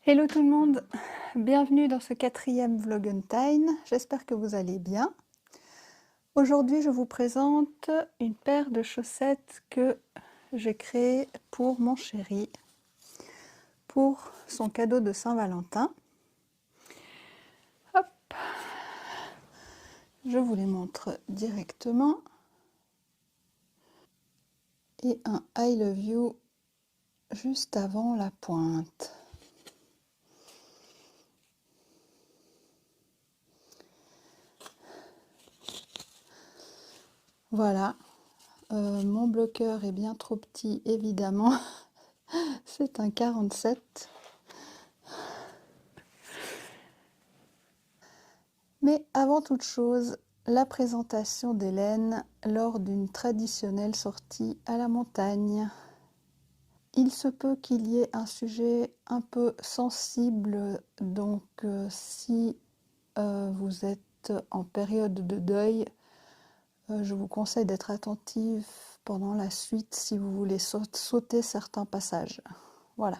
Hello tout le monde, bienvenue dans ce 4e Vlogentine, j'espère que vous allez bien. Aujourd'hui je vous présente une paire de chaussettes que j'ai créées pour mon chéri, pour son cadeau de Saint-Valentin. Hop, je vous les montre directement. Et un I love you juste avant la pointe. Voilà, mon bloqueur est bien trop petit évidemment, c'est un 47. Mais avant toute chose, la présentation d'Hélène lors d'une traditionnelle sortie à la montagne. Il se peut qu'il y ait un sujet un peu sensible, donc si vous êtes en période de deuil, je vous conseille d'être attentive pendant la suite si vous voulez sauter certains passages. Voilà.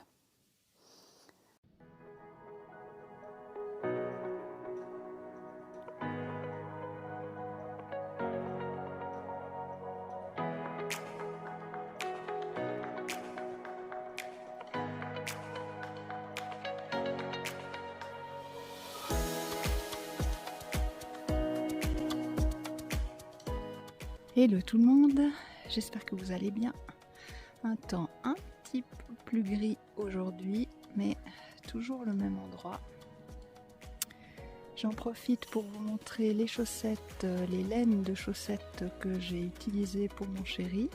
Hello tout le monde, j'espère que vous allez bien. Un temps un petit peu plus gris aujourd'hui, mais toujours le même endroit. J'en profite pour vous montrer les chaussettes, les laines de chaussettes que j'ai utilisées pour mon chéri.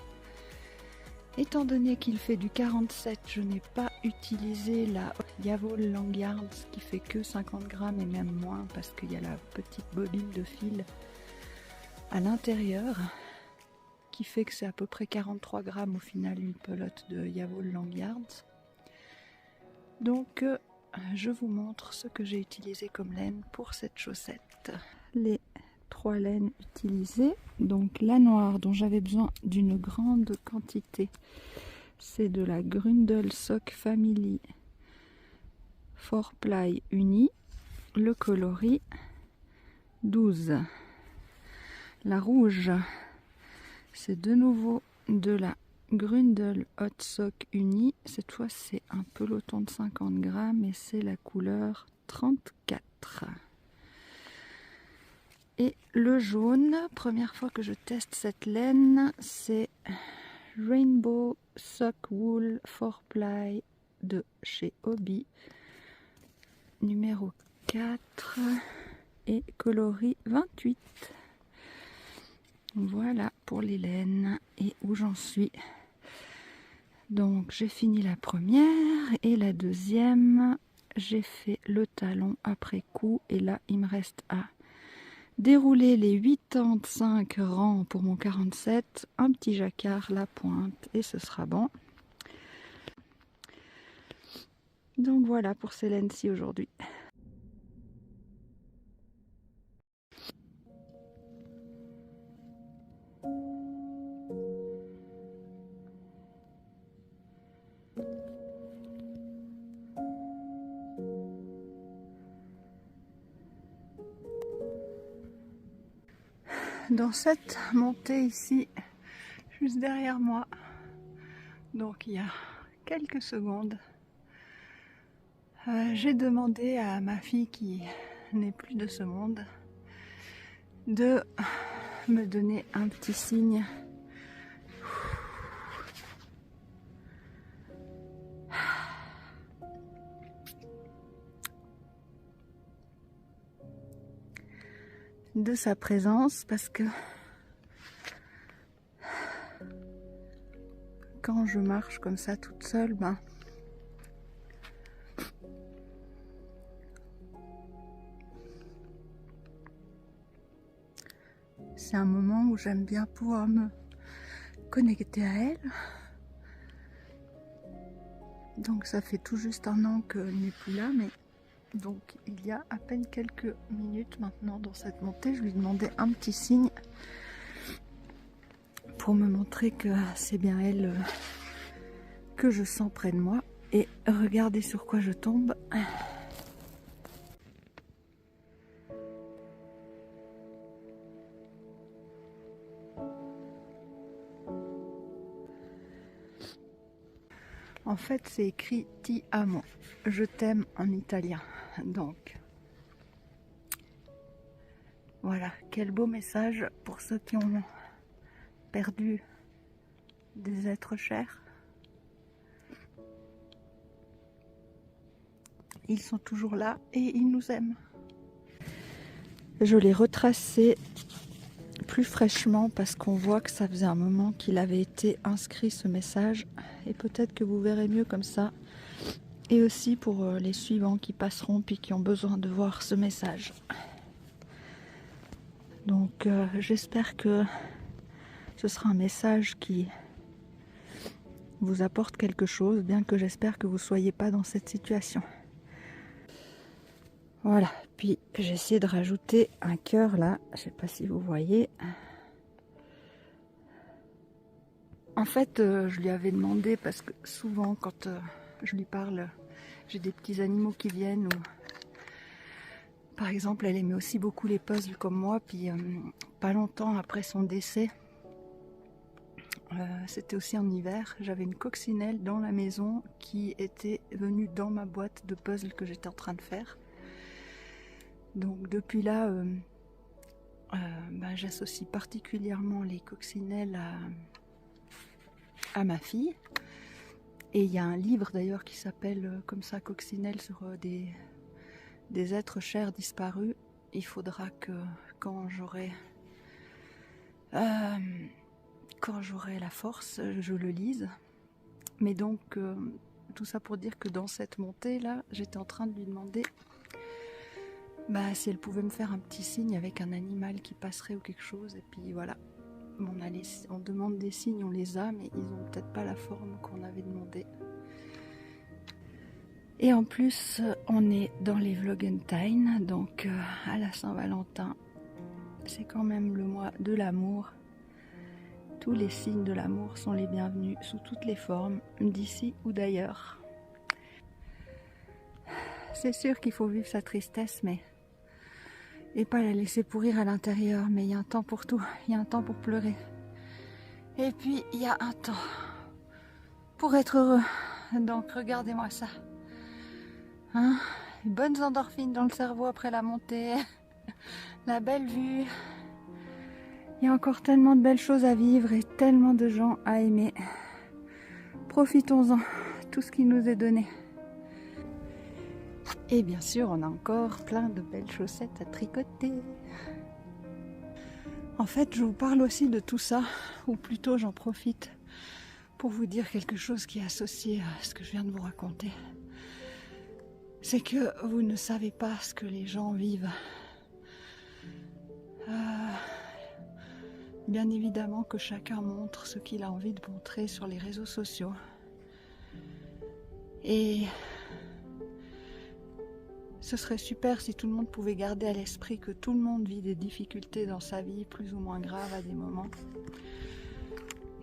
Étant donné qu'il fait du 47, je n'ai pas utilisé la Yavol Langyard qui fait que 50 grammes et même moins parce qu'il y a la petite bobine de fil à l'intérieur qui fait que c'est à peu près 43 grammes au final une pelote de Yavol Langyard. Donc je vous montre ce que j'ai utilisé comme laine pour cette chaussette. Les 3 laines utilisées, donc la noire dont j'avais besoin d'une grande quantité, c'est de la Grundle Sock Family 4-ply uni, le coloris 12. La rouge, c'est de nouveau de la Grundle Hot Sock uni, cette fois c'est un peloton de 50 grammes et c'est la couleur 34. Et le jaune, première fois que je teste cette laine, c'est Rainbow Sock Wool 4-ply de chez Hobby, numéro 4 et coloris 28. Voilà pour les laines et où j'en suis. Donc j'ai fini la première et la deuxième, j'ai fait le talon après coup et là il me reste à dérouler les 85 rangs pour mon 47, un petit jacquard, la pointe et ce sera bon. Donc voilà pour ces laines-ci aujourd'hui. Dans cette montée ici, juste derrière moi, donc il y a quelques secondes, j'ai demandé à ma fille qui n'est plus de ce monde de me donner un petit signe. De sa présence parce que quand je marche comme ça toute seule, ben c'est un moment où j'aime bien pouvoir me connecter à elle. Donc ça fait tout juste un an qu'elle n'est plus là, mais donc il y a à peine quelques minutes maintenant dans cette montée, je lui demandais un petit signe pour me montrer que c'est bien elle que je sens près de moi. Et regardez sur quoi je tombe. En fait, c'est écrit Ti amo, je t'aime en italien. Donc, voilà, quel beau message pour ceux qui ont perdu des êtres chers. Ils sont toujours là et ils nous aiment. Je l'ai retracé plus fraîchement parce qu'on voit que ça faisait un moment qu'il avait été inscrit ce message, et peut-être que vous verrez mieux comme ça, et aussi pour les suivants qui passeront puis qui ont besoin de voir ce message. Donc j'espère que ce sera un message qui vous apporte quelque chose, bien que j'espère que vous ne soyez pas dans cette situation. Voilà, puis j'ai essayé de rajouter un cœur là, je ne sais pas si vous voyez. En fait, je lui avais demandé, parce que souvent quand je lui parle, j'ai des petits animaux qui viennent, ou par exemple elle aimait aussi beaucoup les puzzles comme moi, puis pas longtemps après son décès, c'était aussi en hiver, j'avais une coccinelle dans la maison qui était venue dans ma boîte de puzzles que j'étais en train de faire. Donc depuis là, j'associe particulièrement les coccinelles à ma fille. Et il y a un livre d'ailleurs qui s'appelle comme ça, Coccinelle, sur des êtres chers disparus. Il faudra que quand j'aurai la force, je le lise. Mais donc tout ça pour dire que dans cette montée là, j'étais en train de lui demander si elle pouvait me faire un petit signe avec un animal qui passerait ou quelque chose. Et puis voilà, on demande des signes, on les a, mais ils n'ont peut-être pas la forme qu'on avait demandé. Et en plus, on est dans les Vlogentine, donc à la Saint-Valentin, c'est quand même le mois de l'amour. Tous les signes de l'amour sont les bienvenus sous toutes les formes, d'ici ou d'ailleurs. C'est sûr qu'il faut vivre sa tristesse, et pas la laisser pourrir à l'intérieur, mais il y a un temps pour tout, il y a un temps pour pleurer. Et puis il y a un temps pour être heureux. Donc regardez-moi ça. Hein, bonnes endorphines dans le cerveau après la montée, la belle vue. Il y a encore tellement de belles choses à vivre et tellement de gens à aimer. Profitons-en, tout ce qui nous est donné. Et bien sûr, on a encore plein de belles chaussettes à tricoter. En fait, je vous parle aussi de tout ça, ou plutôt j'en profite pour vous dire quelque chose qui est associé à ce que je viens de vous raconter. C'est que vous ne savez pas ce que les gens vivent. Bien évidemment que chacun montre ce qu'il a envie de montrer sur les réseaux sociaux. Et ce serait super si tout le monde pouvait garder à l'esprit que tout le monde vit des difficultés dans sa vie, plus ou moins graves à des moments.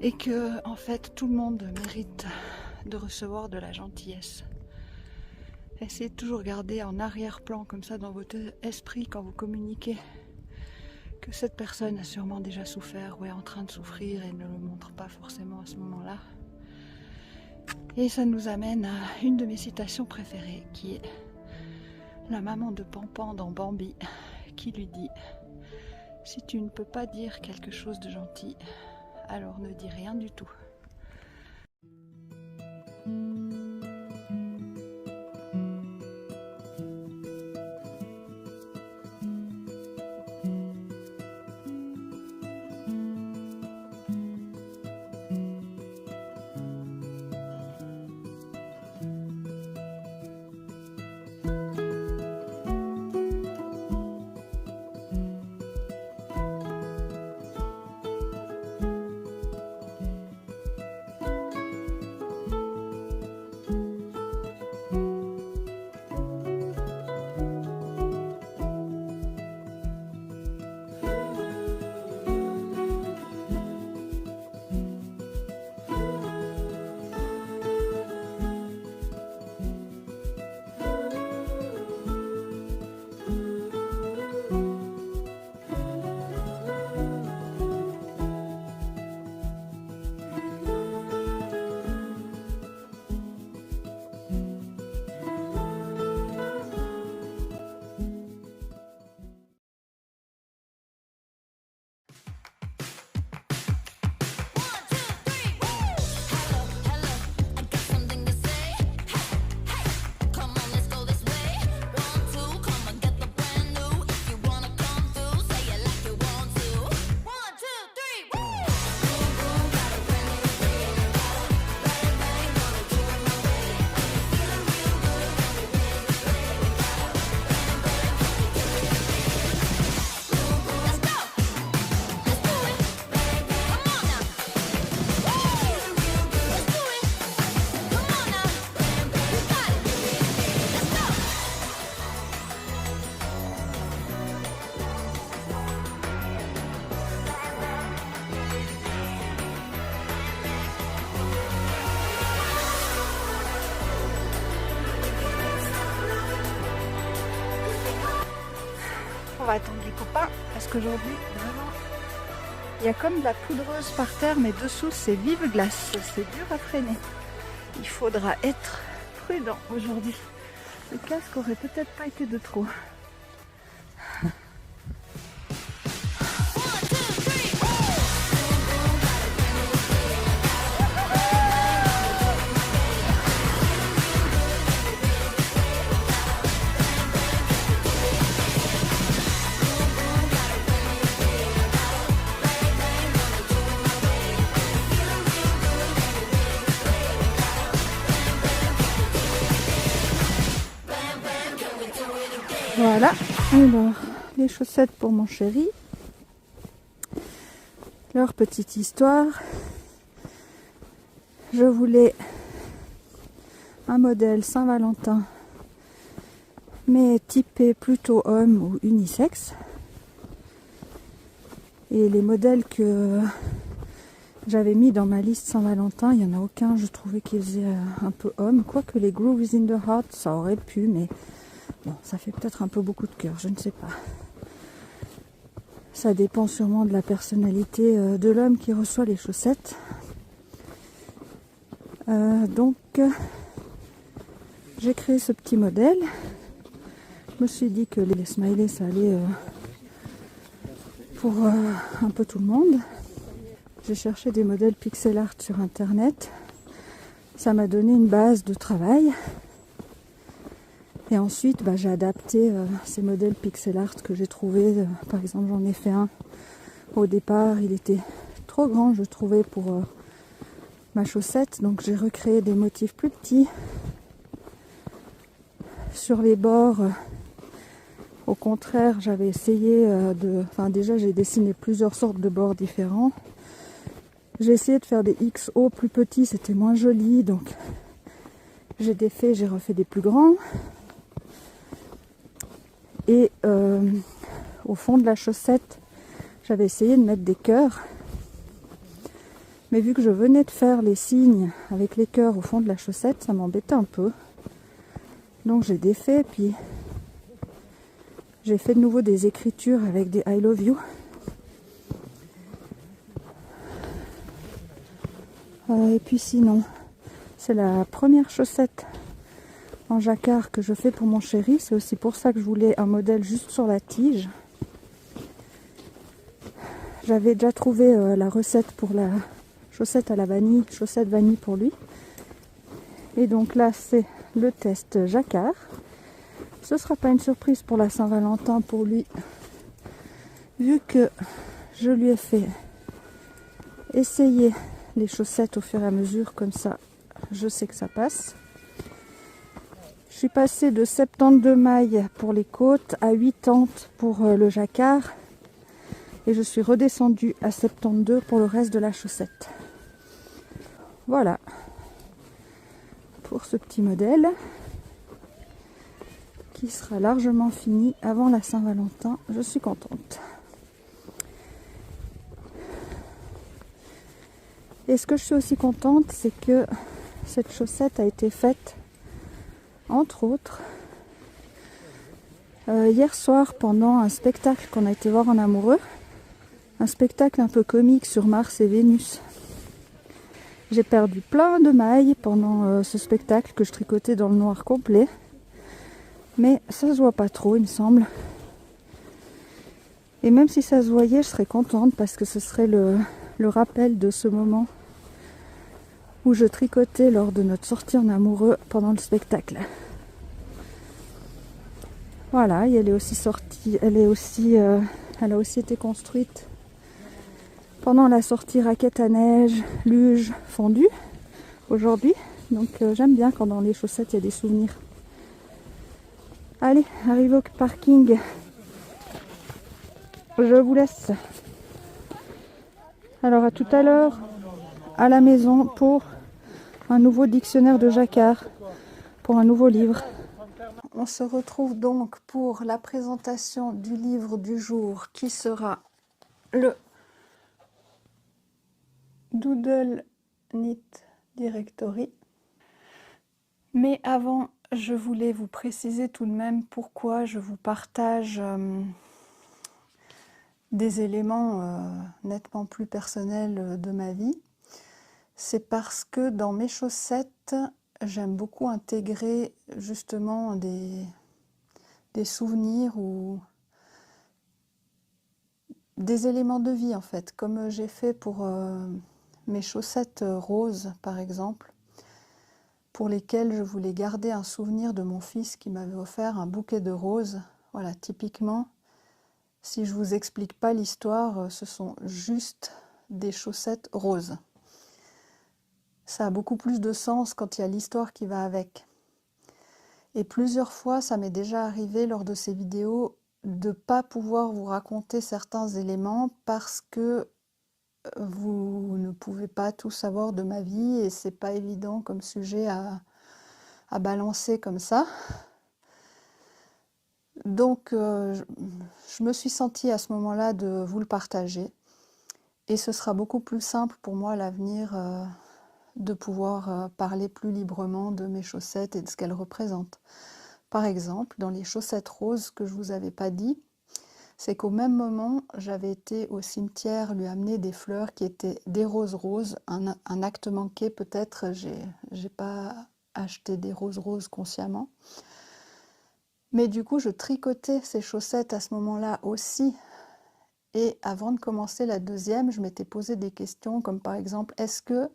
Et que, en fait, tout le monde mérite de recevoir de la gentillesse. Essayez de toujours garder en arrière-plan, comme ça, dans votre esprit, quand vous communiquez, que cette personne a sûrement déjà souffert ou est en train de souffrir et ne le montre pas forcément à ce moment-là. Et ça nous amène à une de mes citations préférées, qui est la maman de Pampan dans Bambi, qui lui dit « Si tu ne peux pas dire quelque chose de gentil, alors ne dis rien du tout. » va attendre les copains parce qu'aujourd'hui, vraiment, il y a comme de la poudreuse par terre, mais dessous c'est vive glace. C'est dur à freiner. Il faudra être prudent aujourd'hui. Le casque aurait peut-être pas été de trop. Voilà, alors les chaussettes pour mon chéri, leur petite histoire. Je voulais un modèle Saint-Valentin, mais typé plutôt homme ou unisexe. Et les modèles que j'avais mis dans ma liste Saint-Valentin, il n'y en a aucun, je trouvais qu'ils faisaient un peu homme. Quoique les Grooves in the Heart, ça aurait pu, mais bon, ça fait peut-être un peu beaucoup de cœur, je ne sais pas. Ça dépend sûrement de la personnalité de l'homme qui reçoit les chaussettes. Donc, j'ai créé ce petit modèle. Je me suis dit que les smileys, ça allait pour un peu tout le monde. J'ai cherché des modèles pixel art sur internet. Ça m'a donné une base de travail. Et ensuite, j'ai adapté ces modèles pixel art que j'ai trouvés. Par exemple, j'en ai fait un. Au départ, il était trop grand, je trouvais, pour ma chaussette. Donc, j'ai recréé des motifs plus petits. Sur les bords, au contraire, j'avais essayé déjà, j'ai dessiné plusieurs sortes de bords différents. J'ai essayé de faire des XO plus petits, c'était moins joli. Donc, j'ai défait, j'ai refait des plus grands. Et au fond de la chaussette, j'avais essayé de mettre des cœurs. Mais vu que je venais de faire les signes avec les cœurs au fond de la chaussette, ça m'embêtait un peu. Donc j'ai défait, puis j'ai fait de nouveau des écritures avec des I love you. Et puis sinon, c'est la première chaussette en jacquard que je fais pour mon chéri. C'est aussi pour ça que je voulais un modèle juste sur la tige. J'avais déjà trouvé la recette pour la chaussette à la vanille, chaussette vanille pour lui. Et donc là, c'est le test jacquard. Ce ne sera pas une surprise pour la Saint-Valentin pour lui, vu que je lui ai fait essayer les chaussettes au fur et à mesure, comme ça, je sais que ça passe. Je suis passée de 72 mailles pour les côtes à 80 pour le jacquard. Et je suis redescendue à 72 pour le reste de la chaussette. Voilà. Pour ce petit modèle. Qui sera largement fini avant la Saint-Valentin. Je suis contente. Et ce que je suis aussi contente, c'est que cette chaussette a été faite, entre autres, hier soir pendant un spectacle qu'on a été voir en amoureux. Un spectacle un peu comique sur Mars et Vénus. J'ai perdu plein de mailles pendant ce spectacle que je tricotais dans le noir complet. Mais ça se voit pas trop, il me semble. Et même si ça se voyait, je serais contente parce que ce serait le rappel de ce moment où je tricotais lors de notre sortie en amoureux pendant le spectacle. Voilà, et elle est aussi sortie, elle a aussi été construite pendant la sortie raquette à neige, luge, fondue aujourd'hui. Donc j'aime bien quand dans les chaussettes il y a des souvenirs. Allez, arrivé au parking. Je vous laisse. Alors à tout à l'heure à la maison pour un nouveau dictionnaire de jacquard, pour un nouveau livre. On se retrouve donc pour la présentation du livre du jour qui sera le Doodle Knit Directory. Mais avant, je voulais vous préciser tout de même pourquoi je vous partage des éléments nettement plus personnels de ma vie, c'est parce que dans mes chaussettes, j'aime beaucoup intégrer justement des souvenirs ou des éléments de vie en fait, comme j'ai fait pour mes chaussettes roses par exemple, pour lesquelles je voulais garder un souvenir de mon fils qui m'avait offert un bouquet de roses. Voilà, typiquement, si je vous explique pas l'histoire, ce sont juste des chaussettes roses. Ça a beaucoup plus de sens quand il y a l'histoire qui va avec. Et plusieurs fois, ça m'est déjà arrivé lors de ces vidéos de ne pas pouvoir vous raconter certains éléments parce que vous ne pouvez pas tout savoir de ma vie et c'est pas évident comme sujet à balancer comme ça. Donc je me suis sentie à ce moment-là de vous le partager et ce sera beaucoup plus simple pour moi à l'avenir de pouvoir parler plus librement de mes chaussettes et de ce qu'elles représentent. Par exemple, dans les chaussettes roses que je vous avais pas dit, c'est qu'au même moment, j'avais été au cimetière lui amener des fleurs qui étaient des roses roses, un acte manqué peut-être, j'ai pas acheté des roses roses consciemment. Mais du coup, je tricotais ces chaussettes à ce moment-là aussi. Et avant de commencer la deuxième, je m'étais posé des questions comme par exemple, est-ce que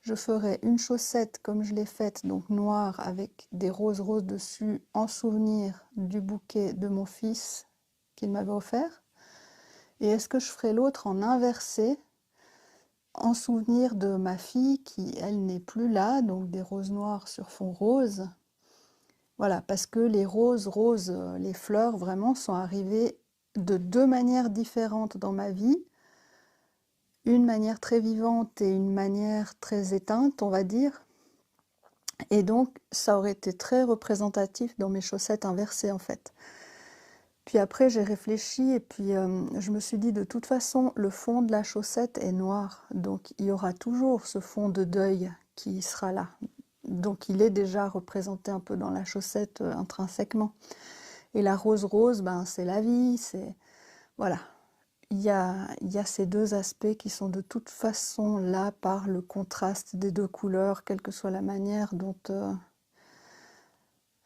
je ferais une chaussette comme je l'ai faite, donc noire avec des roses roses dessus, en souvenir du bouquet de mon fils qu'il m'avait offert? Et est-ce que je ferais l'autre en inversé, en souvenir de ma fille qui, elle, n'est plus là, donc des roses noires sur fond rose? Voilà, parce que les roses roses, les fleurs, vraiment, sont arrivées de deux manières différentes dans ma vie. Une manière très vivante et une manière très éteinte, on va dire. Et donc, ça aurait été très représentatif dans mes chaussettes inversées, en fait. Puis après, j'ai réfléchi et puis je me suis dit, de toute façon, le fond de la chaussette est noir. Donc, il y aura toujours ce fond de deuil qui sera là. Donc, il est déjà représenté un peu dans la chaussette intrinsèquement. Et la rose rose, ben, c'est la vie, c'est... Voilà. Il y a ces deux aspects qui sont de toute façon là par le contraste des deux couleurs, quelle que soit la manière dont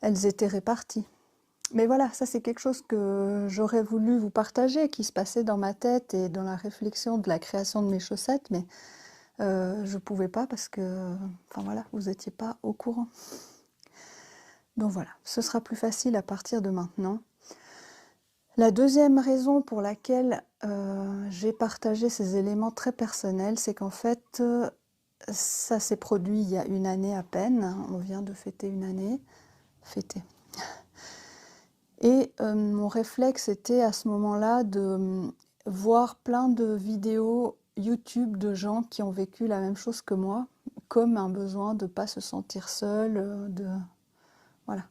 elles étaient réparties. Mais voilà, ça c'est quelque chose que j'aurais voulu vous partager, qui se passait dans ma tête et dans la réflexion de la création de mes chaussettes, mais je ne pouvais pas parce que, enfin voilà, vous n'étiez pas au courant. Donc voilà, ce sera plus facile à partir de maintenant. La deuxième raison pour laquelle j'ai partagé ces éléments très personnels, c'est qu'en fait, ça s'est produit il y a une année à peine. On vient de fêter une année. Fêter. Et mon réflexe était à ce moment-là de voir plein de vidéos YouTube de gens qui ont vécu la même chose que moi, comme un besoin de ne pas se sentir seul, voilà.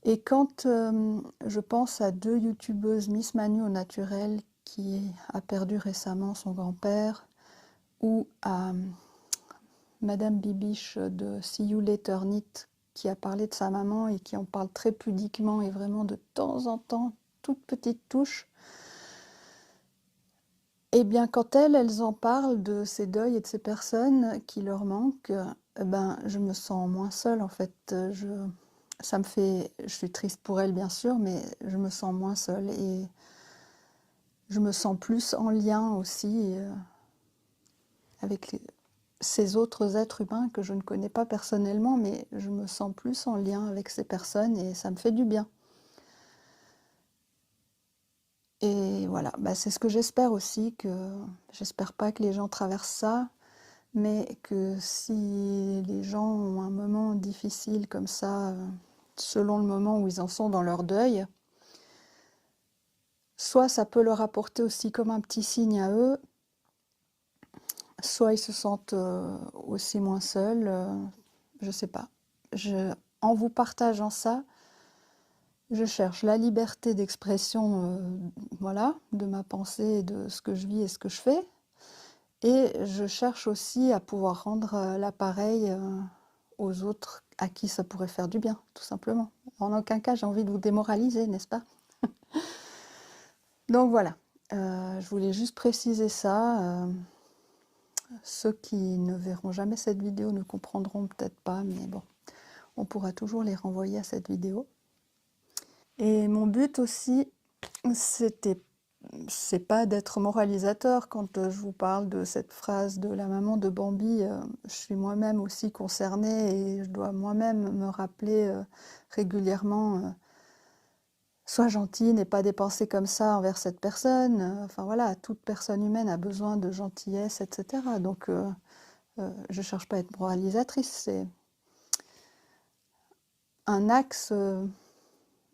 Et quand je pense à deux youtubeuses, Miss Manu au naturel, qui a perdu récemment son grand-père, ou à Madame Bibiche de See You Later Knit, qui a parlé de sa maman et qui en parle très pudiquement et vraiment de temps en temps, toute petite touche, eh bien quand elles en parlent de ces deuils et de ces personnes qui leur manquent, ben, je me sens moins seule en fait. Ça me fait, je suis triste pour elles bien sûr, mais je me sens moins seule et je me sens plus en lien aussi avec ces autres êtres humains que je ne connais pas personnellement, mais je me sens plus en lien avec ces personnes et ça me fait du bien. Et voilà, bah c'est ce que j'espère aussi, que j'espère pas que les gens traversent ça, mais que si les gens ont un moment difficile comme ça, selon le moment où ils en sont dans leur deuil, soit ça peut leur apporter aussi comme un petit signe à eux, soit ils se sentent aussi moins seuls, je sais pas. En vous partageant ça, je cherche la liberté d'expression, voilà, de ma pensée, de ce que je vis et ce que je fais. Et je cherche aussi à pouvoir rendre l'appareil aux autres à qui ça pourrait faire du bien, tout simplement. En aucun cas, j'ai envie de vous démoraliser, n'est-ce pas? Donc voilà. Je voulais juste préciser ça. Ceux qui ne verront jamais cette vidéo ne comprendront peut-être pas, mais bon, on pourra toujours les renvoyer à cette vidéo. Et mon but aussi, c'est pas d'être moralisateur quand je vous parle de cette phrase de la maman de Bambi. Je suis moi-même aussi concernée et je dois moi-même me rappeler régulièrement sois gentil, n'aie pas des pensées comme ça envers cette personne. Enfin voilà, toute personne humaine a besoin de gentillesse, etc. Donc je cherche pas à être moralisatrice, c'est un axe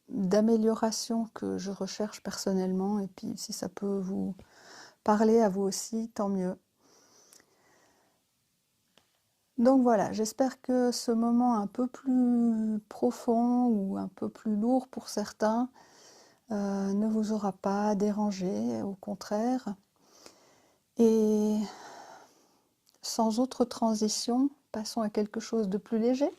d'amélioration que je recherche personnellement, et puis si ça peut vous parler à vous aussi, tant mieux. Donc voilà, j'espère que ce moment un peu plus profond ou un peu plus lourd pour certains ne vous aura pas dérangé, au contraire. Et sans autre transition, passons à quelque chose de plus léger.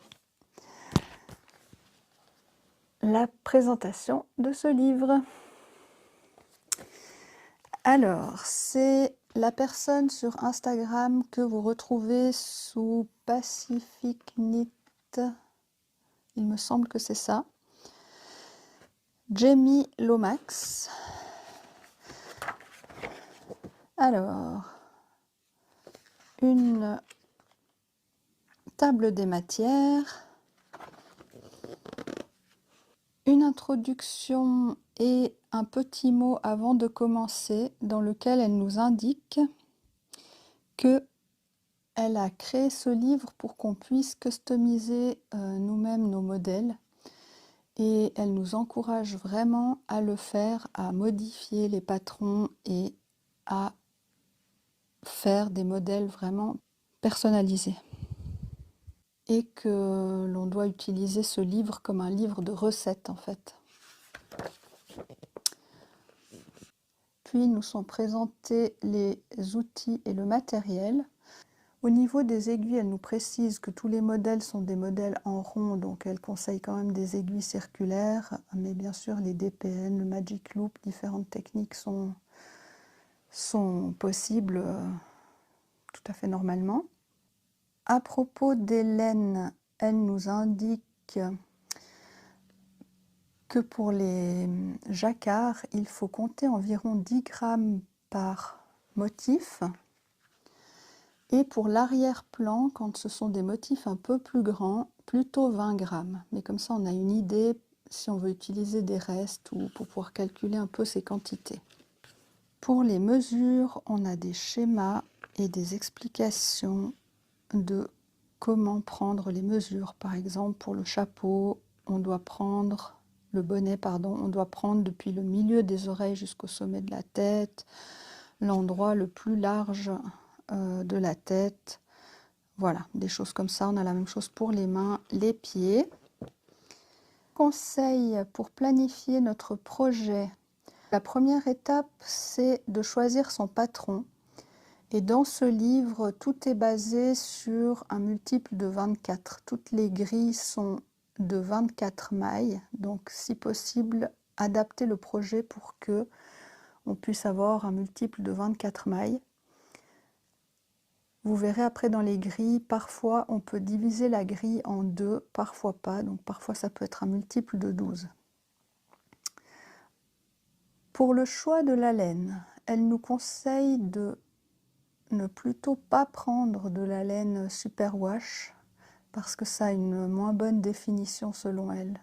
La présentation de ce livre. Alors, c'est la personne sur Instagram que vous retrouvez sous Pacific Knit. Il me semble que c'est ça. Jamie Lomax. Alors, une table des matières, une introduction et un petit mot avant de commencer dans lequel elle nous indique que elle a créé ce livre pour qu'on puisse customiser nous-mêmes nos modèles, et elle nous encourage vraiment à le faire, à modifier les patrons et à faire des modèles vraiment personnalisés. Et que l'on doit utiliser ce livre comme un livre de recettes en fait. Puis nous sont présentés les outils et le matériel. Au niveau des aiguilles, elle nous précise que tous les modèles sont des modèles en rond, donc elle conseille quand même des aiguilles circulaires, mais bien sûr les DPN, le Magic Loop, différentes techniques sont possibles tout à fait normalement. À propos des laines, elle nous indique que pour les jacquards, il faut compter environ 10 grammes par motif. Et pour l'arrière-plan, quand ce sont des motifs un peu plus grands, plutôt 20 grammes. Mais comme ça, on a une idée si on veut utiliser des restes ou pour pouvoir calculer un peu ces quantités. Pour les mesures, on a des schémas et des explications de comment prendre les mesures. Par exemple, pour le chapeau, on doit prendre le bonnet, pardon, on doit prendre depuis le milieu des oreilles jusqu'au sommet de la tête, l'endroit le plus large de la tête. Voilà, des choses comme ça. On a la même chose pour les mains, les pieds. Conseil pour planifier notre projet. La première étape, c'est de choisir son patron. Et dans ce livre, tout est basé sur un multiple de 24. Toutes les grilles sont de 24 mailles. Donc, si possible, adapter le projet pour que on puisse avoir un multiple de 24 mailles. Vous verrez après dans les grilles, parfois on peut diviser la grille en deux, parfois pas. Donc, parfois ça peut être un multiple de 12. Pour le choix de la laine, elle nous conseille de ne plutôt pas prendre de la laine superwash parce que ça a une moins bonne définition selon elle.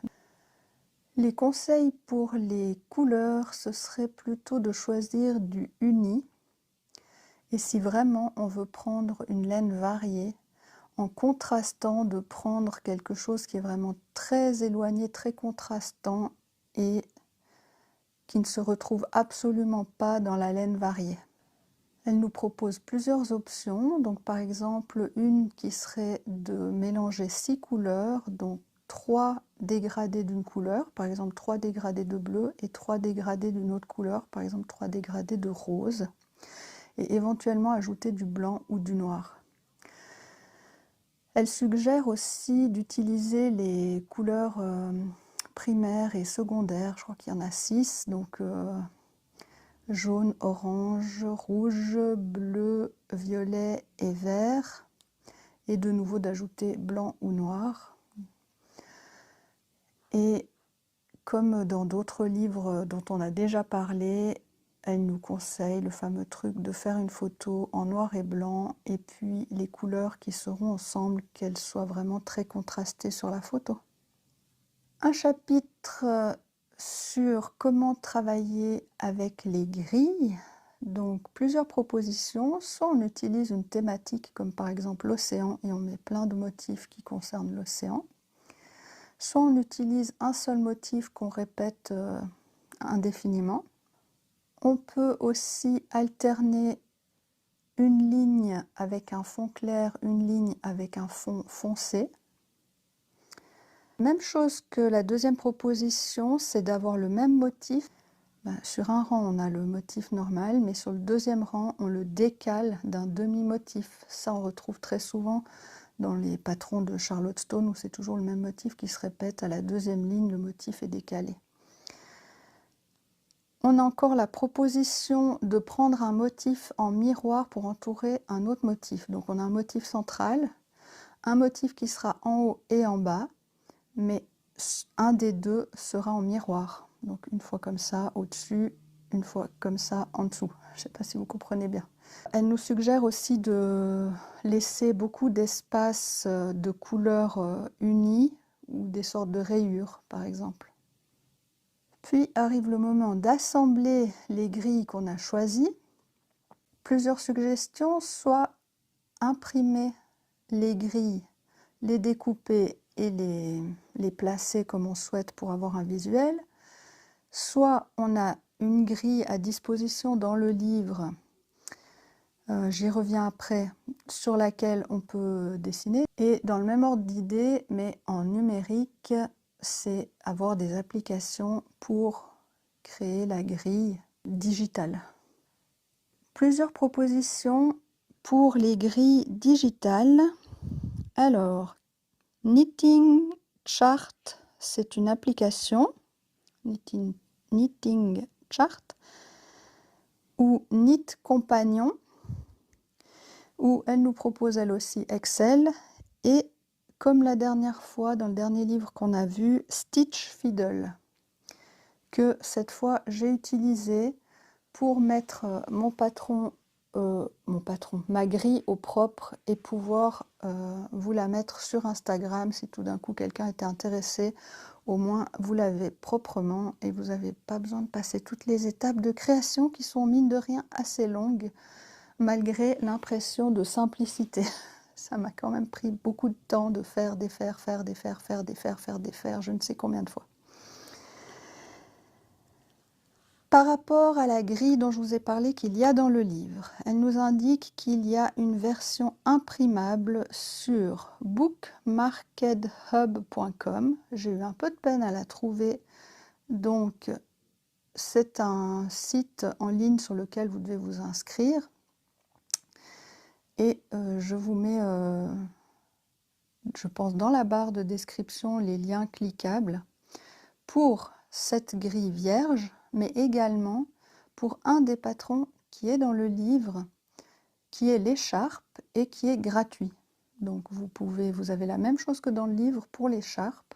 Les conseils pour les couleurs, ce serait plutôt de choisir du uni. Et si vraiment on veut prendre une laine variée, en contrastant, de prendre quelque chose qui est vraiment très éloigné, très contrastant et qui ne se retrouve absolument pas dans la laine variée. Elle nous propose plusieurs options, donc par exemple une qui serait de mélanger 6 couleurs, donc 3 dégradés d'une couleur, par exemple 3 dégradés de bleu et 3 dégradés d'une autre couleur, par exemple 3 dégradés de rose, et éventuellement ajouter du blanc ou du noir. Elle suggère aussi d'utiliser les couleurs primaires et secondaires, je crois qu'il y en a 6, donc jaune, orange, rouge, bleu, violet et vert. Et de nouveau d'ajouter blanc ou noir. Et comme dans d'autres livres dont on a déjà parlé, elle nous conseille le fameux truc de faire une photo en noir et blanc et puis les couleurs qui seront ensemble, qu'elles soient vraiment très contrastées sur la photo. Un chapitre sur comment travailler avec les grilles. Donc plusieurs propositions, soit on utilise une thématique comme par exemple l'océan et on met plein de motifs qui concernent l'océan, soit on utilise un seul motif qu'on répète indéfiniment. On peut aussi alterner une ligne avec un fond clair, une ligne avec un fond foncé. Même chose que la deuxième proposition, c'est d'avoir le même motif. Sur un rang, on a le motif normal, mais sur le deuxième rang, on le décale d'un demi-motif. Ça, on retrouve très souvent dans les patrons de Charlotte Stone, où c'est toujours le même motif qui se répète. À la deuxième ligne, le motif est décalé. On a encore la proposition de prendre un motif en miroir pour entourer un autre motif. Donc on a un motif central, un motif qui sera en haut et en bas, mais un des deux sera en miroir. Donc une fois comme ça au-dessus, une fois comme ça en dessous. Je ne sais pas si vous comprenez bien. Elle nous suggère aussi de laisser beaucoup d'espace de couleurs unies ou des sortes de rayures par exemple. Puis arrive le moment d'assembler les grilles qu'on a choisies. Plusieurs suggestions, soit imprimer les grilles, les découper et les placer comme on souhaite pour avoir un visuel, soit on a une grille à disposition dans le livre, j'y reviens après, sur laquelle on peut dessiner. Et dans le même ordre d'idée, mais en numérique, c'est avoir des applications pour créer la grille digitale. Plusieurs propositions pour les grilles digitales. Alors, Knitting Chart, c'est une application, Knitting Chart, ou Knit Companion, où elle nous propose elle aussi Excel, et comme la dernière fois dans le dernier livre qu'on a vu, Stitch Fiddle, que cette fois j'ai utilisé pour mettre ma grille au propre et pouvoir vous la mettre sur Instagram si tout d'un coup quelqu'un était intéressé. Au moins vous l'avez proprement et vous n'avez pas besoin de passer toutes les étapes de création qui sont mine de rien assez longues malgré l'impression de simplicité. Ça m'a quand même pris beaucoup de temps de faire, défaire, faire, défaire, faire, défaire, faire, défaire, je ne sais combien de fois. Par rapport à la grille dont je vous ai parlé qu'il y a dans le livre, elle nous indique qu'il y a une version imprimable sur bookmarkedhub.com. J'ai eu un peu de peine à la trouver, donc c'est un site en ligne sur lequel vous devez vous inscrire. Et je vous mets, je pense, dans la barre de description les liens cliquables pour cette grille vierge, mais également pour un des patrons qui est dans le livre, qui est l'écharpe et qui est gratuit. Donc vous avez la même chose que dans le livre pour l'écharpe.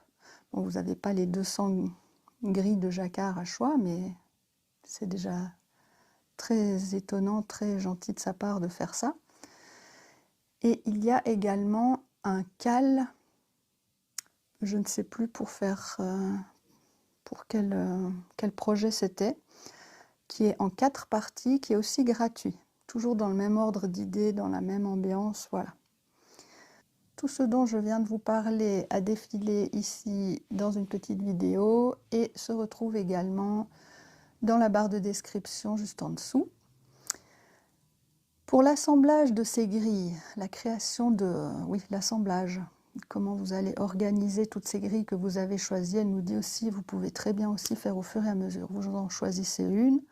Bon, vous n'avez pas les 200 grilles de jacquard à choix, mais c'est déjà très étonnant, très gentil de sa part de faire ça. Et il y a également un cal, je ne sais plus pour faire pour quel projet c'était, qui est en 4 parties, qui est aussi gratuit. Toujours dans le même ordre d'idées, dans la même ambiance, voilà. Tout ce dont je viens de vous parler a défilé ici dans une petite vidéo et se retrouve également dans la barre de description juste en dessous. Pour l'assemblage de ces grilles, la création de, l'assemblage, comment vous allez organiser toutes ces grilles que vous avez choisies, elle nous dit aussi, vous pouvez très bien aussi faire au fur et à mesure. Vous en choisissez une,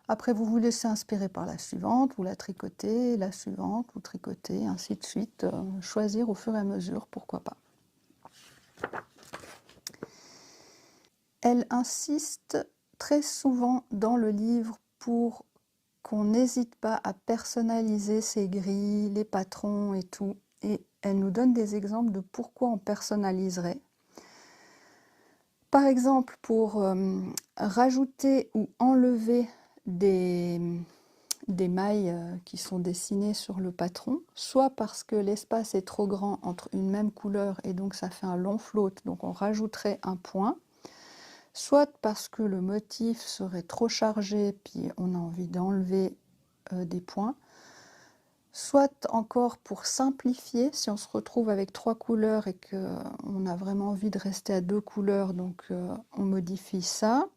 après vous vous laissez inspirer par la suivante, vous la tricotez, la suivante, vous tricotez, ainsi de suite. Choisir au fur et à mesure, pourquoi pas. Elle insiste très souvent dans le livre pour qu'on n'hésite pas à personnaliser ces grilles, les patrons et tout. Et elle nous donne des exemples de pourquoi on personnaliserait. Par exemple, pour rajouter ou enlever des mailles qui sont dessinées sur le patron, soit parce que l'espace est trop grand entre une même couleur et donc ça fait un long float, donc on rajouterait un point, soit parce que le motif serait trop chargé puis on a envie d'enlever des points, soit encore pour simplifier, si on se retrouve avec 3 couleurs et qu'on a vraiment envie de rester à 2 couleurs, donc on modifie ça.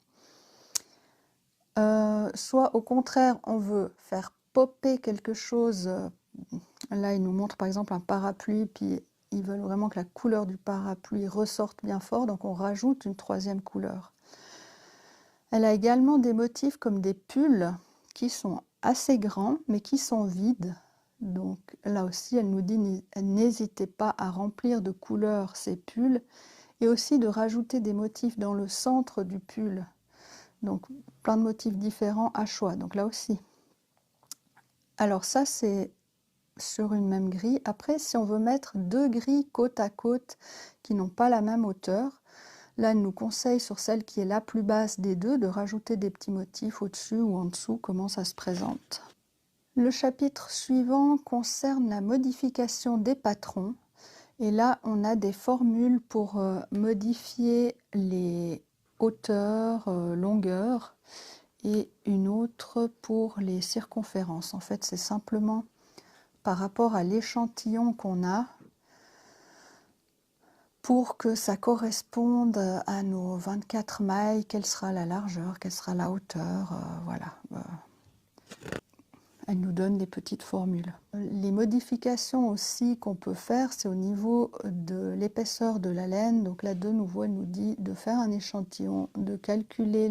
Soit au contraire, on veut faire popper quelque chose. Là, il nous montre par exemple un parapluie, puis ils veulent vraiment que la couleur du parapluie ressorte bien fort, donc on rajoute une 3e couleur. Elle a également des motifs comme des pulls qui sont assez grands, mais qui sont vides. Donc là aussi, elle nous dit n'hésitez pas à remplir de couleurs ces pulls, et aussi de rajouter des motifs dans le centre du pull. Donc plein de motifs différents à choix, donc là aussi. Alors ça c'est sur une même grille. Après, si on veut mettre 2 grilles côte à côte qui n'ont pas la même hauteur, là elle nous conseille sur celle qui est la plus basse des deux de rajouter des petits motifs au-dessus ou en dessous, comment ça se présente. Le chapitre suivant concerne la modification des patrons. Et là, on a des formules pour modifier les hauteurs, longueurs, et une autre pour les circonférences. En fait, c'est simplement par rapport à l'échantillon qu'on a pour que ça corresponde à nos 24 mailles, quelle sera la largeur, quelle sera la hauteur, voilà. Elle nous donne des petites formules. Les modifications aussi qu'on peut faire, c'est au niveau de l'épaisseur de la laine. Donc là, de nouveau, elle nous dit de faire un échantillon, de calculer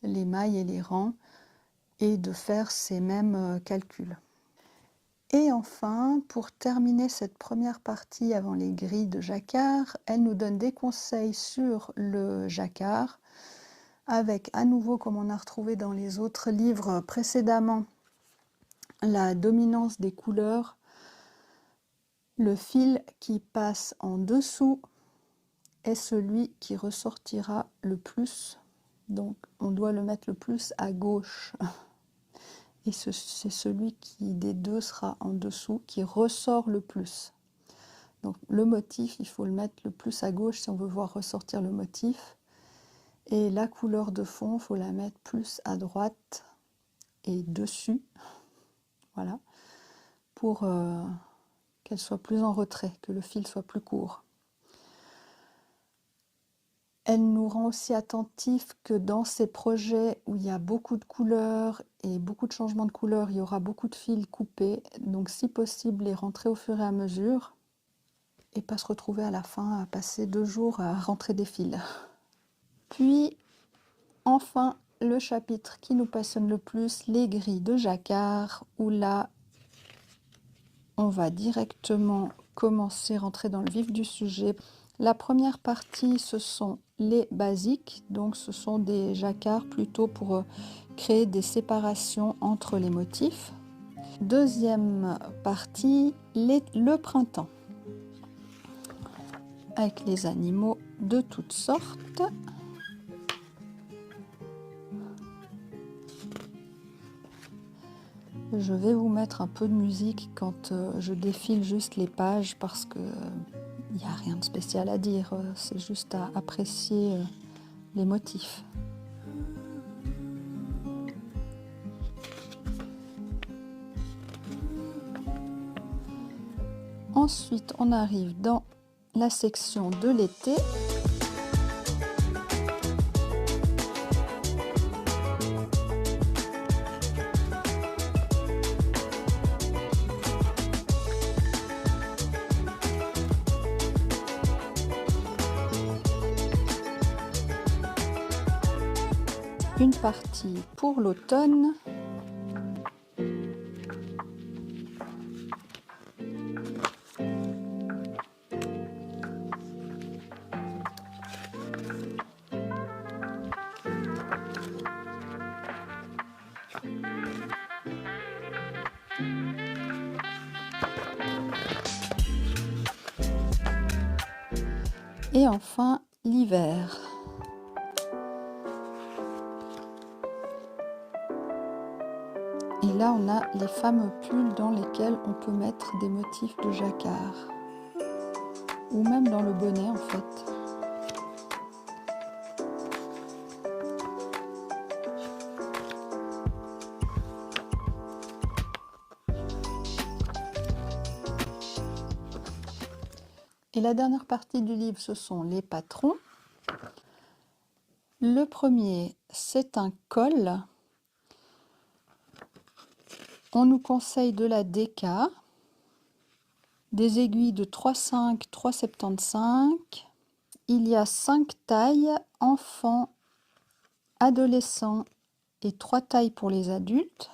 les mailles et les rangs et de faire ces mêmes calculs. Et enfin, pour terminer cette première partie avant les grilles de jacquard, elle nous donne des conseils sur le jacquard avec à nouveau, comme on a retrouvé dans les autres livres précédemment, la dominance des couleurs, le fil qui passe en dessous est celui qui ressortira le plus. Donc on doit le mettre le plus à gauche. Et c'est celui qui des deux sera en dessous qui ressort le plus. Donc le motif, il faut le mettre le plus à gauche si on veut voir ressortir le motif. Et la couleur de fond, il faut la mettre plus à droite et dessus. Voilà. Pour qu'elle soit plus en retrait, que le fil soit plus court. Elle nous rend aussi attentifs que dans ces projets où il y a beaucoup de couleurs et beaucoup de changements de couleurs, il y aura beaucoup de fils coupés. Donc si possible, les rentrer au fur et à mesure et pas se retrouver à la fin à passer 2 jours à rentrer des fils. Puis enfin, le chapitre qui nous passionne le plus, les grilles de jacquard, où là, on va directement commencer, rentrer dans le vif du sujet. La première partie, ce sont les basiques, donc ce sont des jacquards plutôt pour créer des séparations entre les motifs. Deuxième partie, le printemps, avec les animaux de toutes sortes. Je vais vous mettre un peu de musique quand je défile juste les pages parce que il n'y a rien de spécial à dire, c'est juste à apprécier les motifs. Ensuite, on arrive dans la section de l'été. Une partie pour l'automne. Et enfin, l'hiver. Et là, on a les fameux pulls dans lesquels on peut mettre des motifs de jacquard. Ou même dans le bonnet, en fait. Et la dernière partie du livre, ce sont les patrons. Le premier, c'est un col. On nous conseille de la DK, des aiguilles de 3,5, 3,75. Il y a 5 tailles, enfants, adolescents et 3 tailles pour les adultes.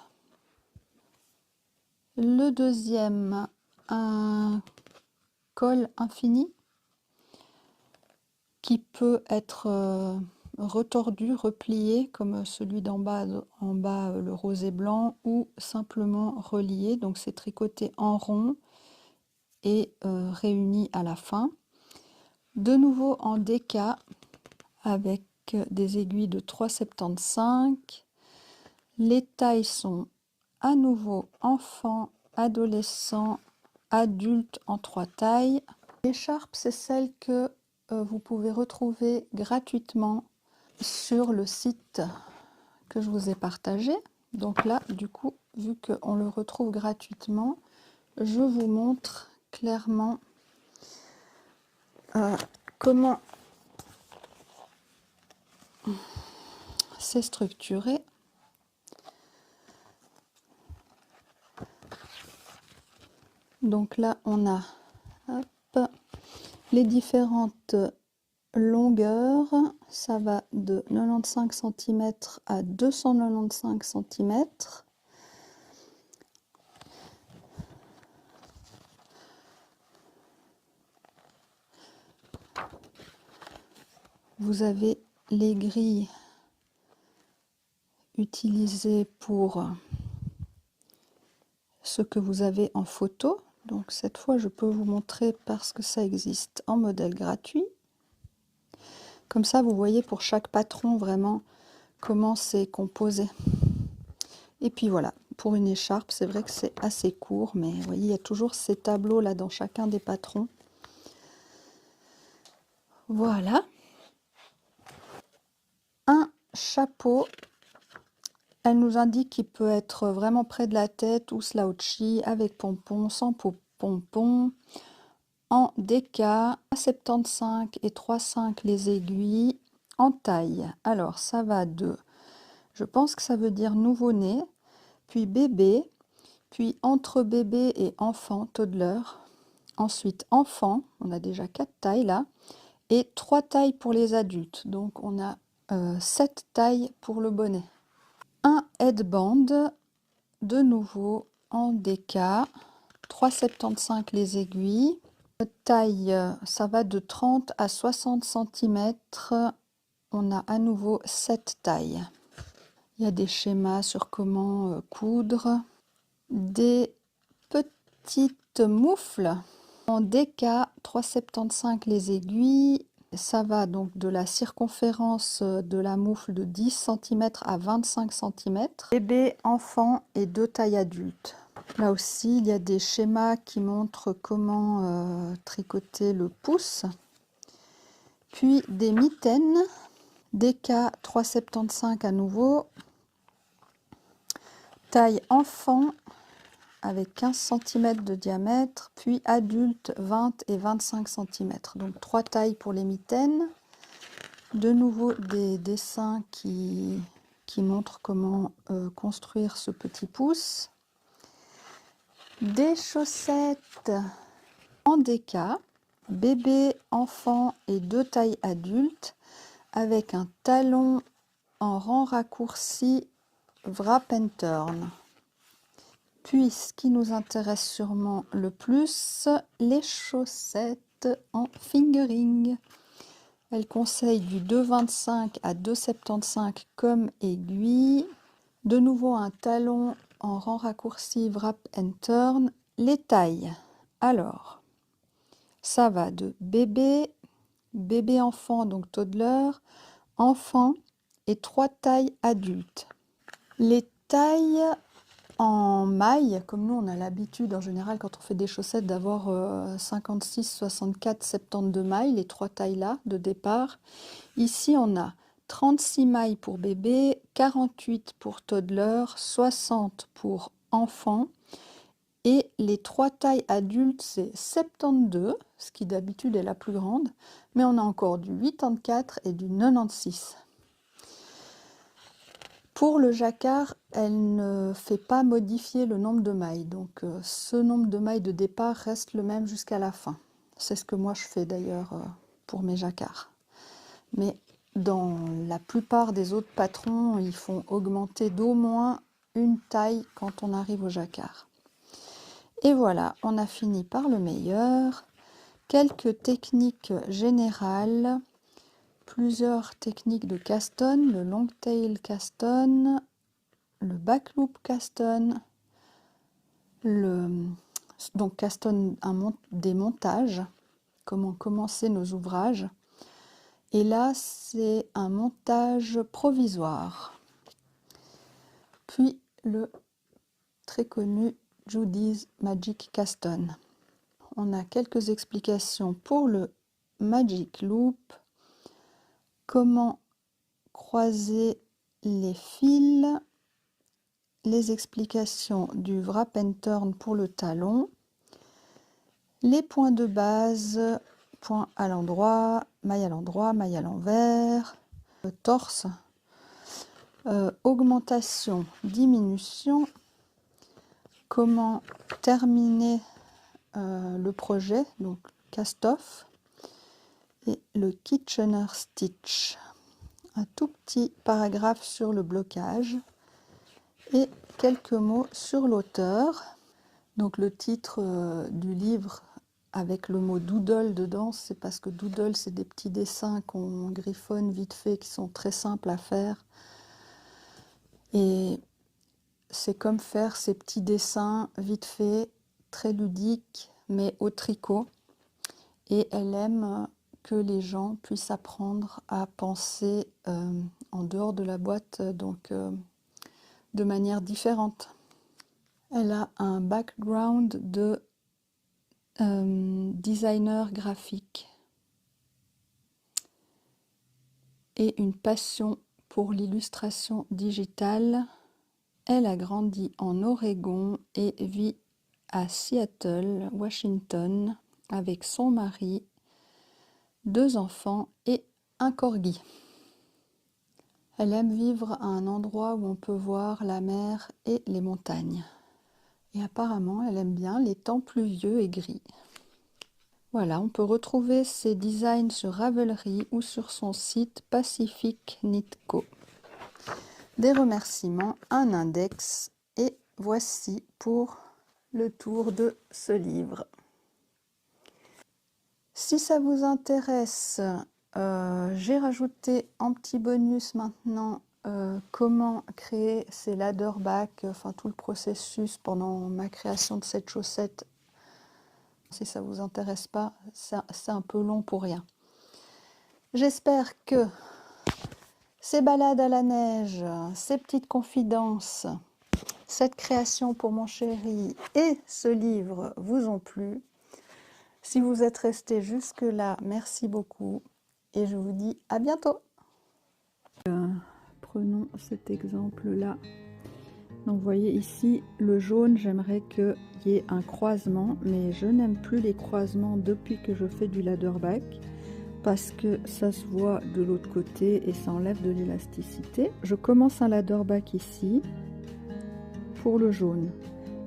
Le deuxième, un col infini qui peut être retordu, replié comme celui d'en bas, le rose et blanc, ou simplement relié. Donc c'est tricoté en rond et réuni à la fin. De nouveau en DK avec des aiguilles de 3,75. Les tailles sont à nouveau enfant, adolescent, adulte en 3 tailles. L'écharpe, c'est celle que vous pouvez retrouver gratuitement sur le site que je vous ai partagé. Donc là, du coup, vu qu'on le retrouve gratuitement, je vous montre clairement comment c'est structuré. Donc là, on a les différentes longueurs. Ça va de 95 cm à 295 cm. Vous avez les grilles utilisées pour ce que vous avez en photo. Donc cette fois, je peux vous montrer parce que ça existe en modèle gratuit. Comme ça, vous voyez pour chaque patron vraiment comment c'est composé. Et puis voilà, pour une écharpe, c'est vrai que c'est assez court, mais vous voyez, il y a toujours ces tableaux là dans chacun des patrons. Voilà. Un chapeau. Elle nous indique qu'il peut être vraiment près de la tête ou slouchy, avec pompon, sans pompon. En DK, 75 et 3,5 les aiguilles, en taille. Alors ça va de, je pense que ça veut dire nouveau-né, puis bébé, puis entre bébé et enfant, toddler. Ensuite enfant, on a déjà 4 tailles là, et 3 tailles pour les adultes. Donc on a 7 tailles pour le bonnet. Un headband, de nouveau en DK, 3,75 les aiguilles. Taille, ça va de 30 à 60 cm. On a à nouveau 7 tailles. Il y a des schémas sur comment coudre. Des petites moufles en DK, 3,75 les aiguilles. Ça va donc de la circonférence de la moufle de 10 cm à 25 cm. Bébé, enfant et 2 tailles adultes. Là aussi, il y a des schémas qui montrent comment tricoter le pouce. Puis des mitaines, DK 3,75 à nouveau. Taille enfant avec 15 cm de diamètre, puis adulte 20 et 25 cm. Donc 3 tailles pour les mitaines. De nouveau des dessins qui montrent comment construire ce petit pouce. Des chaussettes en DK, bébé, enfant et 2 tailles adultes, avec un talon en rang raccourci wrap and turn. Puis ce qui nous intéresse sûrement le plus, les chaussettes en fingering. Elle conseille du 2,25 à 2,75 comme aiguille. De nouveau un talon en rang raccourci wrap and turn. Les tailles, alors ça va de bébé, bébé enfant, donc toddler, enfant et 3 tailles adultes. Les tailles en maille, comme nous on a l'habitude en général quand on fait des chaussettes d'avoir 56, 64, 72 mailles, les 3 tailles là de départ. Ici on a 36 mailles pour bébé, 48 pour toddler, 60 pour enfant. Et les 3 tailles adultes, c'est 72, ce qui d'habitude est la plus grande, mais on a encore du 84 et du 96. Pour le jacquard, elle ne fait pas modifier le nombre de mailles, donc ce nombre de mailles de départ reste le même jusqu'à la fin. C'est ce que moi je fais d'ailleurs pour mes jacquards. Mais dans la plupart des autres patrons, ils font augmenter d'au moins une taille quand on arrive au jacquard. Et voilà, on a fini par le meilleur. Quelques techniques générales, plusieurs techniques de caston, le long tail caston, le back loop caston, donc caston des montages, comment commencer nos ouvrages. Et là, c'est un montage provisoire. Puis le très connu Judy's Magic Caston. On a quelques explications pour le Magic Loop, comment croiser les fils, les explications du wrap and turn pour le talon, les points de base, point à l'endroit, maille à l'envers, le torse, augmentation, diminution, comment terminer le projet, donc cast-off, et le Kitchener Stitch. Un tout petit paragraphe sur le blocage et quelques mots sur l'auteur. Donc le titre du livre avec le mot doodle dedans, c'est parce que doodle, c'est des petits dessins qu'on griffonne vite fait, qui sont très simples à faire. Et c'est comme faire ces petits dessins vite fait, très ludiques, mais au tricot. Et elle aime que les gens puissent apprendre à penser en dehors de la boîte, donc de manière différente. Elle a un background de designer graphique et une passion pour l'illustration digitale. Elle a grandi en Oregon et vit à Seattle, Washington, avec son mari, 2 enfants et un corgi. Elle aime vivre à un endroit où on peut voir la mer et les montagnes. Et apparemment, elle aime bien les temps pluvieux et gris. Voilà, on peut retrouver ses designs sur Ravelry ou sur son site Pacific Knit Co. Des remerciements, un index et voici pour le tour de ce livre. Si ça vous intéresse, j'ai rajouté en petit bonus maintenant comment créer ces ladder back, enfin tout le processus pendant ma création de cette chaussette. Si ça vous intéresse pas, c'est un peu long pour rien. J'espère que ces balades à la neige, ces petites confidences, cette création pour mon chéri et ce livre vous ont plu. Si vous êtes resté jusque-là, merci beaucoup et je vous dis à bientôt. Prenons cet exemple-là. Donc vous voyez ici, le jaune, j'aimerais qu'il y ait un croisement, mais je n'aime plus les croisements depuis que je fais du ladderback, parce que ça se voit de l'autre côté et ça enlève de l'élasticité. Je commence un ladderback ici, pour le jaune.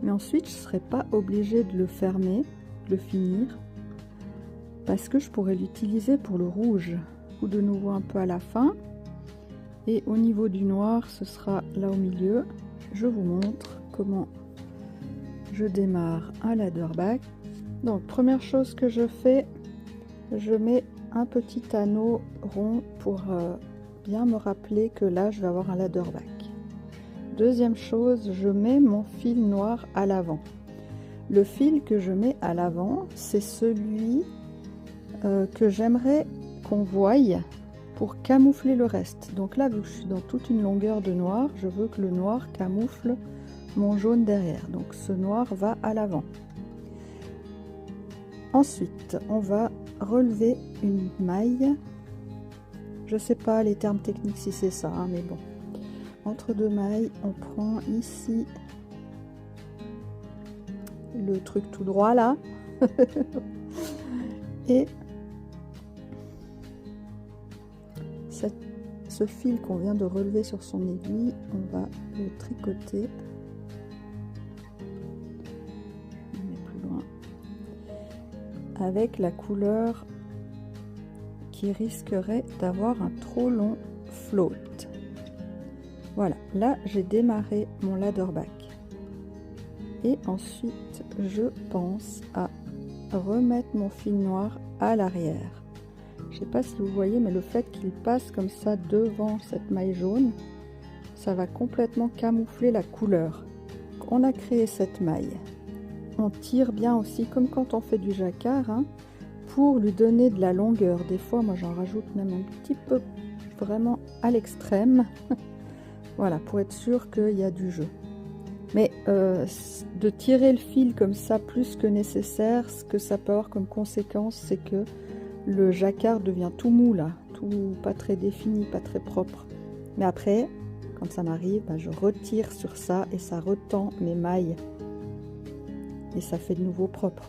Mais ensuite, je ne serai pas obligée de le fermer, de le finir, parce que je pourrais l'utiliser pour le rouge, ou de nouveau un peu à la fin. Et au niveau du noir, ce sera là au milieu. Je vous montre comment je démarre un ladderback. Donc, première chose que je fais, je mets un petit anneau rond pour bien me rappeler que là, je vais avoir un ladderback. Deuxième chose, je mets mon fil noir à l'avant. Le fil que je mets à l'avant, c'est celui que j'aimerais qu'on voie pour camoufler le reste. Donc là, vu que je suis dans toute une longueur de noir, je veux que le noir camoufle mon jaune derrière. Donc ce noir va à l'avant. Ensuite, on va relever une maille. Je sais pas les termes techniques si c'est ça, hein, mais bon. Entre deux mailles, on prend ici le truc tout droit là. Et ce fil qu'on vient de relever sur son aiguille, on va le tricoter. On met plus loin. Avec la couleur qui risquerait d'avoir un trop long float. Voilà, là j'ai démarré mon ladderback. Et ensuite, je pense à remettre mon fil noir à l'arrière. Je ne sais pas si vous voyez, mais le fait qu'il passe comme ça devant cette maille jaune, ça va complètement camoufler la couleur. On a créé cette maille. On tire bien aussi, comme quand on fait du jacquard, hein, pour lui donner de la longueur. Des fois, moi j'en rajoute même un petit peu, vraiment à l'extrême. Voilà, pour être sûr qu'il y a du jeu. Mais de tirer le fil comme ça plus que nécessaire, ce que ça peut avoir comme conséquence, c'est que le jacquard devient tout mou là, tout pas très défini, pas très propre. Mais après, quand ça m'arrive, ben, je retire sur ça et ça retend mes mailles. Et ça fait de nouveau propre.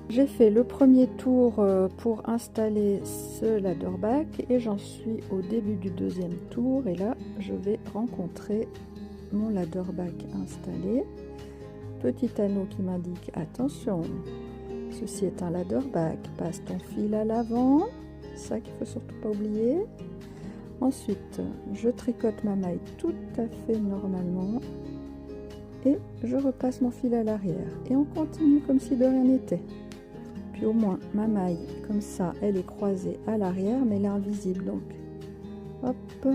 J'ai fait le premier tour pour installer ce ladderback et j'en suis au début du deuxième tour. Et là, je vais rencontrer mon ladderback installé. Petit anneau qui m'indique attention, ceci est un ladderback, passe ton fil à l'avant, c'est ça qu'il faut surtout pas oublier. Ensuite, je tricote ma maille tout à fait normalement et je repasse mon fil à l'arrière et on continue comme si de rien n'était. Puis au moins ma maille comme ça, elle est croisée à l'arrière mais elle est invisible, donc hop.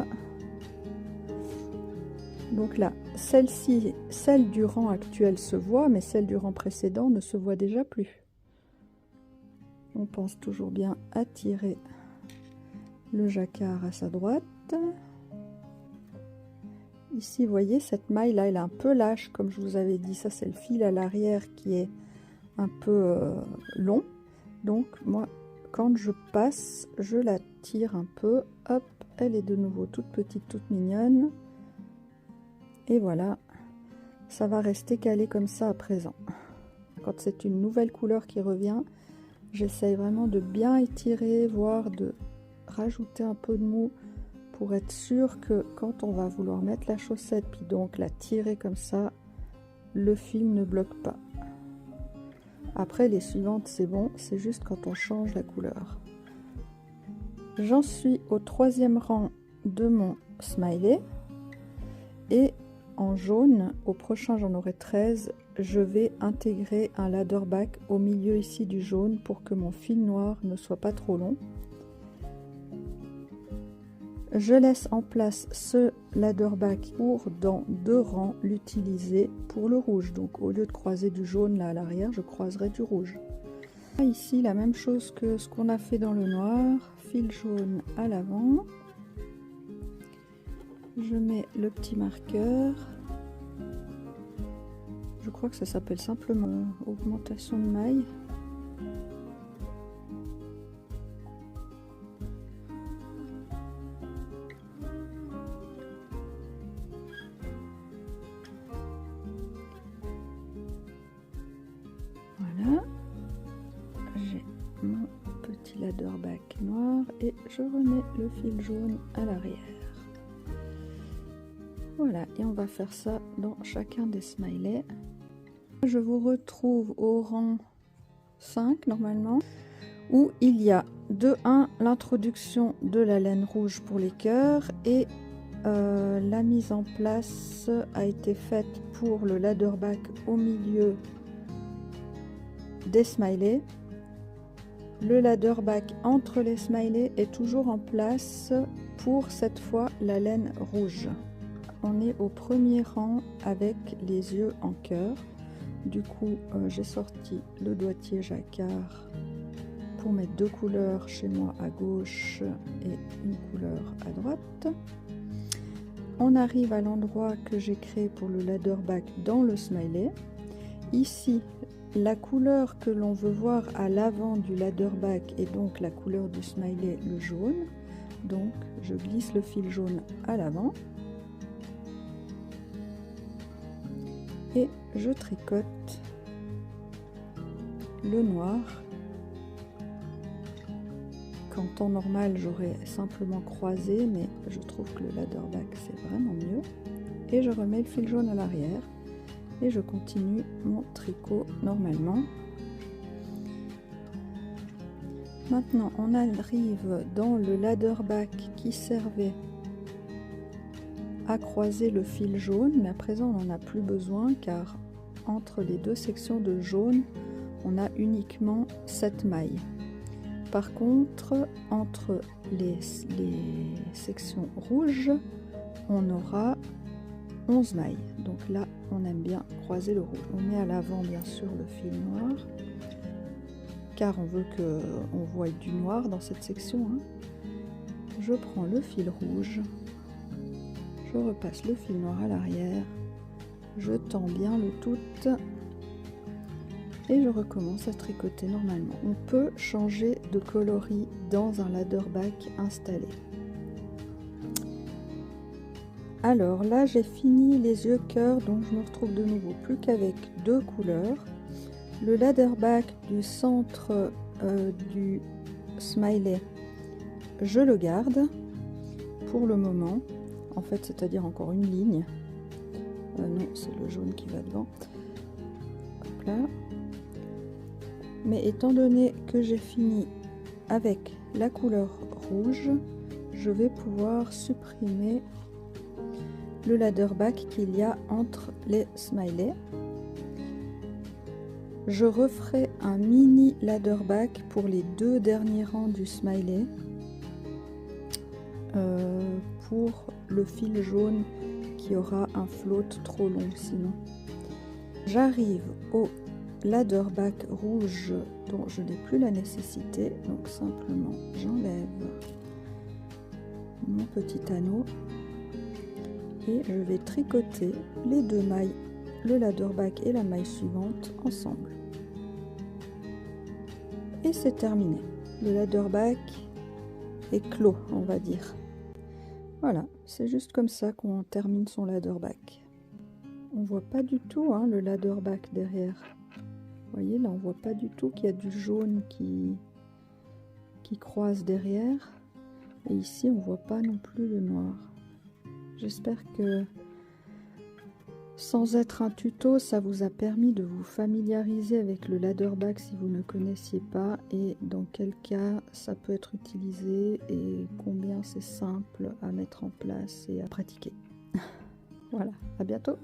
Donc là, celle-ci, celle du rang actuel se voit, mais celle du rang précédent ne se voit déjà plus. On pense toujours bien à tirer le jacquard à sa droite. Ici, vous voyez, cette maille-là, elle est un peu lâche, comme je vous avais dit. Ça, c'est le fil à l'arrière qui est un peu long. Donc, moi, quand je passe, je la tire un peu. Hop, elle est de nouveau toute petite, toute mignonne. Et voilà, ça va rester calé comme ça à présent. Quand c'est une nouvelle couleur qui revient, j'essaye vraiment de bien étirer, voire de rajouter un peu de mou pour être sûr que quand on va vouloir mettre la chaussette, puis donc la tirer comme ça, le fil ne bloque pas. Après, les suivantes, c'est bon, c'est juste quand on change la couleur. J'en suis au troisième rang de mon smiley et en jaune, au prochain j'en aurai 13, je vais intégrer un ladderback au milieu ici du jaune pour que mon fil noir ne soit pas trop long. Je laisse en place ce ladderback pour dans 2 rangs l'utiliser pour le rouge. Donc au lieu de croiser du jaune là à l'arrière, je croiserai du rouge. Ici la même chose que ce qu'on a fait dans le noir, fil jaune à l'avant. Je mets le petit marqueur. Je crois que ça s'appelle simplement augmentation de maille. Voilà. J'ai mon petit ladderback noir et je remets le fil jaune à l'arrière. Voilà, et on va faire ça dans chacun des smileys. Je vous retrouve au rang 5 normalement, où il y a de 1 l'introduction de la laine rouge pour les cœurs et la mise en place a été faite pour le ladderback au milieu des smileys. Le ladderback entre les smileys est toujours en place pour cette fois la laine rouge. On est au premier rang avec les yeux en cœur. Du coup, j'ai sorti le doigtier jacquard pour mettre 2 couleurs chez moi à gauche et une couleur à droite. On arrive à l'endroit que j'ai créé pour le ladder back dans le smiley. Ici, la couleur que l'on veut voir à l'avant du ladder back est donc la couleur du smiley, le jaune. Donc je glisse le fil jaune à l'avant et je tricote le noir. Qu'en temps normal j'aurais simplement croisé, mais je trouve que le ladder back c'est vraiment mieux. Et je remets le fil jaune à l'arrière et je continue mon tricot normalement. Maintenant on arrive dans le ladder back qui servait à croiser le fil jaune, mais à présent on n'en a plus besoin car entre les deux sections de jaune on a uniquement 7 mailles. Par contre, entre les sections rouges, on aura 11 mailles. Donc là, on aime bien croiser le rouge. On met à l'avant, bien sûr, le fil noir, car on veut qu'on voie du noir dans cette section. Je prends le fil rouge, je repasse le fil noir à l'arrière, je tends bien le tout. Et je recommence à tricoter normalement. On peut changer de coloris dans un ladder back installé. Alors là j'ai fini les yeux cœur, donc je me retrouve de nouveau plus qu'avec 2 couleurs. Le ladder back du centre du smiley, je le garde pour le moment. En fait, c'est-à-dire encore une ligne. Non, c'est le jaune qui va devant. Hop là. Mais étant donné que j'ai fini avec la couleur rouge, je vais pouvoir supprimer le ladder back qu'il y a entre les smileys. Je referai un mini ladder back pour les 2 derniers rangs du smiley pour le fil jaune qui aura un float trop long sinon. J'arrive au ladder back rouge dont je n'ai plus la nécessité, donc simplement j'enlève mon petit anneau et je vais tricoter les 2 mailles, le ladder back et la maille suivante ensemble. Et c'est terminé, le ladder back est clos, on va dire. Voilà, c'est juste comme ça qu'on termine son ladder back. On voit pas du tout le ladder back derrière. Vous voyez, là on voit pas du tout qu'il y a du jaune qui croise derrière. Et ici on voit pas non plus le noir. J'espère que sans être un tuto, ça vous a permis de vous familiariser avec le ladder back si vous ne connaissiez pas et dans quel cas ça peut être utilisé et combien c'est simple à mettre en place et à pratiquer. Voilà, à bientôt!